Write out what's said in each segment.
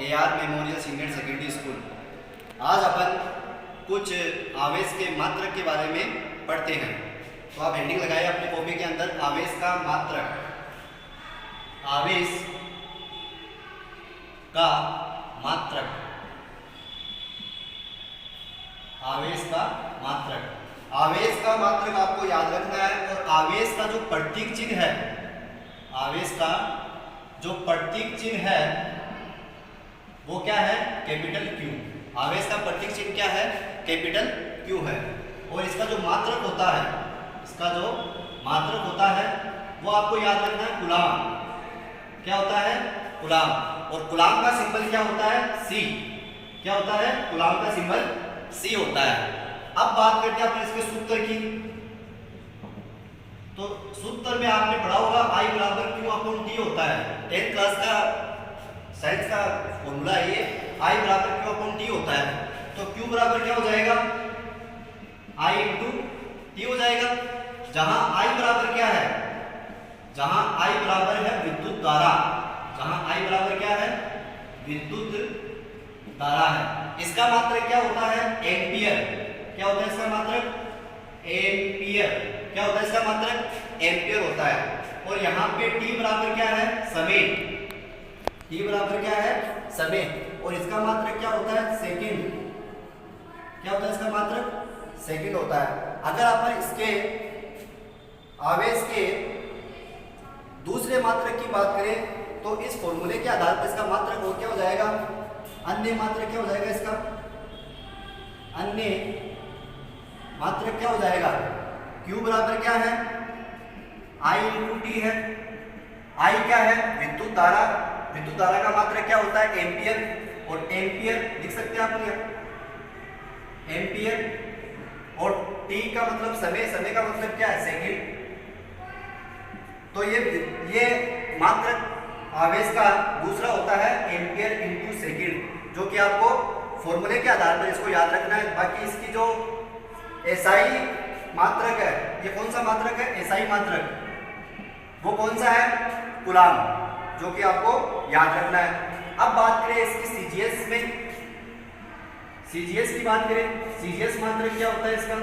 AR memorial senior secondary school. आज अपन कुछ आवेश के मात्रक के बारे में पढ़ते हैं। तो आप हेडिंग लगाइए अपनी कॉपी के अंदर, आवेश का मात्रक। आवेश का मात्रक, आवेश का मात्रक। आवेश का मात्रक आपको याद रखना है। और आवेश का जो प्रतीक चिन्ह है, आवेश का जो प्रतीक चिन्ह है वो क्या है? Capital Q। आवेश का प्रतीक चिन्ह क्या है? कैपिटल Q है। और इसका जो मात्रक होता है, इसका जो मात्रक होता है वो आपको याद रखना है, कूलाम। क्या होता है? कूलाम। और कूलाम का सिंबल क्या होता है? C। क्या होता है? कूलाम का सिंबल C होता है। अब बात करते हैं अपने इसके सूत्र की। तो सूत्र में आपने पढ़ा होगा I बराबर Q अपॉन T होता है। 10th क्लास का साइंस का फॉर्मूला है ये, I बराबर Q अपॉन T होता है। तो Q बराबर क्या हो जाएगा? I इंटू T हो जाएगा। जहां I बराबर क्या है? जहां I बराबर है विद्युत धारा, जहां I बराबर क्या है? विद्युत धारा है। इसका मात्रक क्या होता है? एम्पियर। क्या होता है इसका मात्रक? एम्पियर। क्या होता है इसका मात्रक? एम्पियर होता है। और यहाँ पे T बराबर क्या है? समय। T बराबर क्या है? समय। और इसका मात्रक क्या होता है? सेकंड। क्या होता है इसका मात्रक? सेकंड होता है। अगर अपन इसके आवेश के दूसरे मात्रक की बात करें तो इस फॉर्मूले के आधार पर इसका मात्रक वो क्या हो जाएगा? अन्य मात्रक क्या हो जाएगा इसका? अन्य मात्रक क्या हो जाएगा? Q बराबर क्या है? I इंटू T है। I क्या है? विद्युत धारा। विद्युत धारा का मात्रक क्या होता है? एम्पियर। और एम्पियर लिख सकते हैं आप यहाँ, एम्पियर। और T का मतलब समय, समय का मतलब क्या है? सेकंड। तो ये मात्रक आवेश का दूसरा होता है एम्पियर इंटू सेकंड, जो कि आपको फॉर्मूले के आधार पर इसको याद रखना है। बाकी इसकी जो एसआई मात्रक है, ये कौन सा मात्रक है? एसआई मात्रक। वो कौन सा है? कूलाम, जो कि आपको याद रखना है। अब बात करें इसकी सीजीएस में, सीजीएस की बात करें, सीजीएस मात्रक क्या होता है इसका?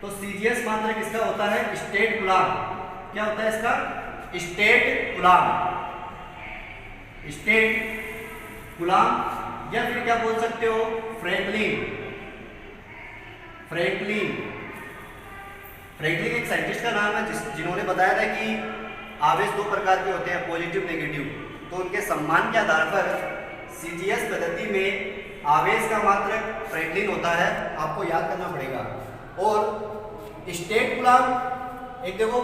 तो सीजीएस मात्रक इसका होता है स्टेट कूलाम। क्या होता है इसका? State coulomb. स्टेट कूलाम, या फिर क्या बोल सकते हो? फ्रैंकलिन। फ्रैंकलिन, फ्रैंकलिन एक साइंटिस्ट का नाम है जिन्होंने बताया था कि आवेश दो प्रकार के होते हैं, पॉजिटिव नेगेटिव। तो उनके सम्मान के आधार पर सीजीएस पद्धति में आवेश का मात्रक फ्रैंकलिन होता है, आपको याद करना पड़ेगा। और स्टेट कूलाम, एक देखो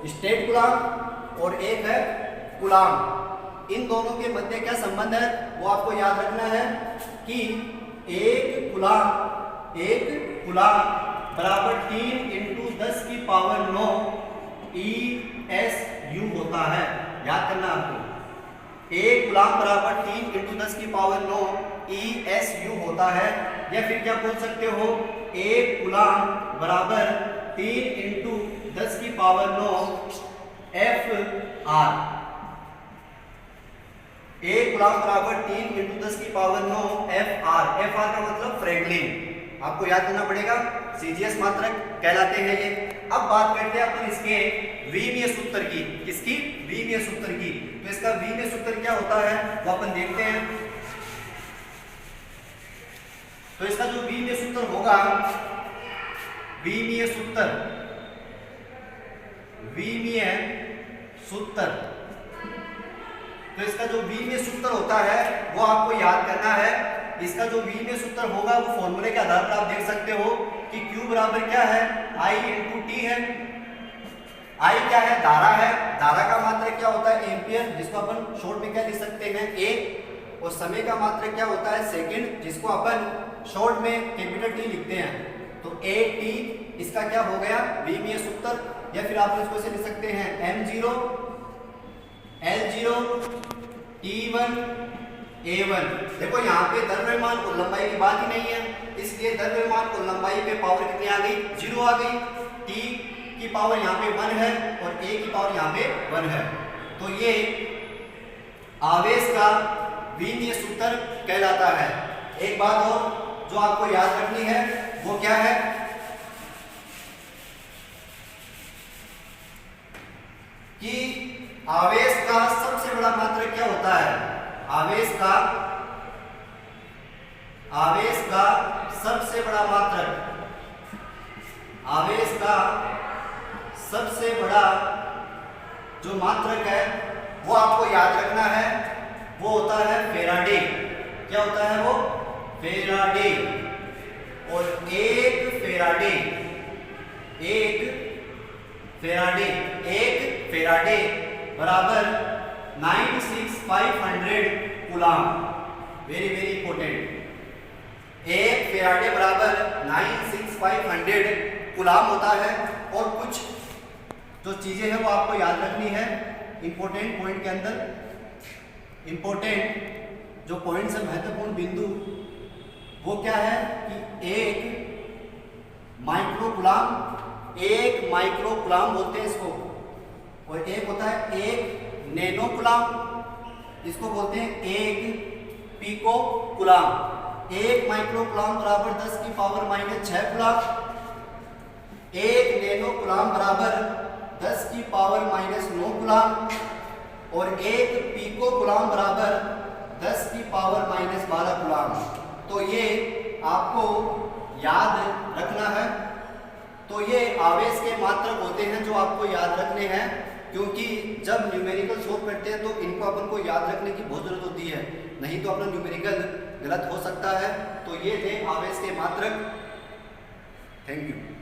स्टेट कूलाम और एक है कूलाम, इन दोनों के मध्य क्या संबंध है वो आपको याद रखना है कि एक कूलाम बराबर 3 इंटू 10 की पावर 9 ESU होता है। याद करना आपको, एक कूलाम बराबर 3 इंटू 10 की पावर 9 ESU होता है। या फिर क्या बोल सकते हो? एक कूलाम बराबर 3 इंटू 10 की पावर 9 FR। एक कूलाम बराबर 3 इंटू 10 की पावर 9 FR। FR का मतलब फ्रैंकलिन, आपको याद करना पड़ेगा। सीजीएस मात्रक कहलाते हैं ये। अब बात करते हैं अपन इसके विमीय सूत्र की। किसकी? विमीय सूत्र की। तो इसका विमीय सूत्र क्या होता है वो अपन देखते हैं। तो इसका जो विमीय सूत्र होगा, विमीय सूत्र, विमीय सूत्र, तो इसका जो विमीय सूत्र होता है वो आपको याद करना है। इसका जो विमीय सूत्र होगा वो फॉर्मूले के आधार पर आप देख सकते हो कि Q बराबर क्या है? I इंटू T है। I क्या है? धारा है। धारा का मात्रक क्या होता है? एम्पियर, जिसको अपन शॉर्ट में क्या लिख सकते हैं? A। और समय का मात्रक क्या होता है? सेकंड, जिसको अपन शॉर्ट में कैपिटल T लिखते हैं। तो AT इसका क्या हो गया? विमीय सूत्र। या फिर आप इसको ऐसे लिख सकते हैं M0 L0 T1 A1। देखो यहाँ पे द्रव्यमान और लंबाई की बात ही नहीं है, इसलिए द्रव्यमान और लंबाई पे पावर कितनी आ गई? 0 आ गई। T की पावर यहाँ पे 1 है और A की पावर यहाँ पे 1 है। तो ये आवेश का विन्यास सूत्र कहलाता है। एक बात और जो आपको याद रखनी है वो क्या है कि आवेश का सबसे बड़ा मात्रक क्या होता है। आवेश का सबसे बड़ा मात्रक, आवेश का सबसे बड़ा जो मात्रक है वो आपको याद रखना है, वो होता है फैराडे। क्या होता है वो? फैराडे। और एक फैराडे बराबर 96,500 कूलाम। Very very important. एक फैराडे बराबर 96,500 कूलाम होता है। और कुछ जो चीजें हैं वो आपको याद रखनी है इंपॉर्टेंट पॉइंट के अंदर। इंपॉर्टेंट जो पॉइंट्स है, महत्वपूर्ण बिंदु, वो क्या है कि एक माइक्रोकुलाम बोलते हैं इसको, और एक होता है एक नैनोकुलाम, इसको बोलते हैं एक पिकोकुलाम। एक माइक्रोकुलाम बराबर 10 की पावर -6 कुलाम, एक नैनोकुलाम बराबर 10 की पावर -9 कुलाम, और एक पिकोकुलाम बराबर 10 की पावर -12 कुलाम। तो ये आपको याद रखना है। तो ये आवेश के मात्रक होते हैं जो आपको याद रखने हैं, क्योंकि जब न्यूमेरिकल सॉल्व करते हैं तो इनको अपन को याद रखने की बहुत जरूरत होती है, नहीं तो अपना न्यूमेरिकल गलत हो सकता है। तो ये थे आवेश के मात्रक। Thank you.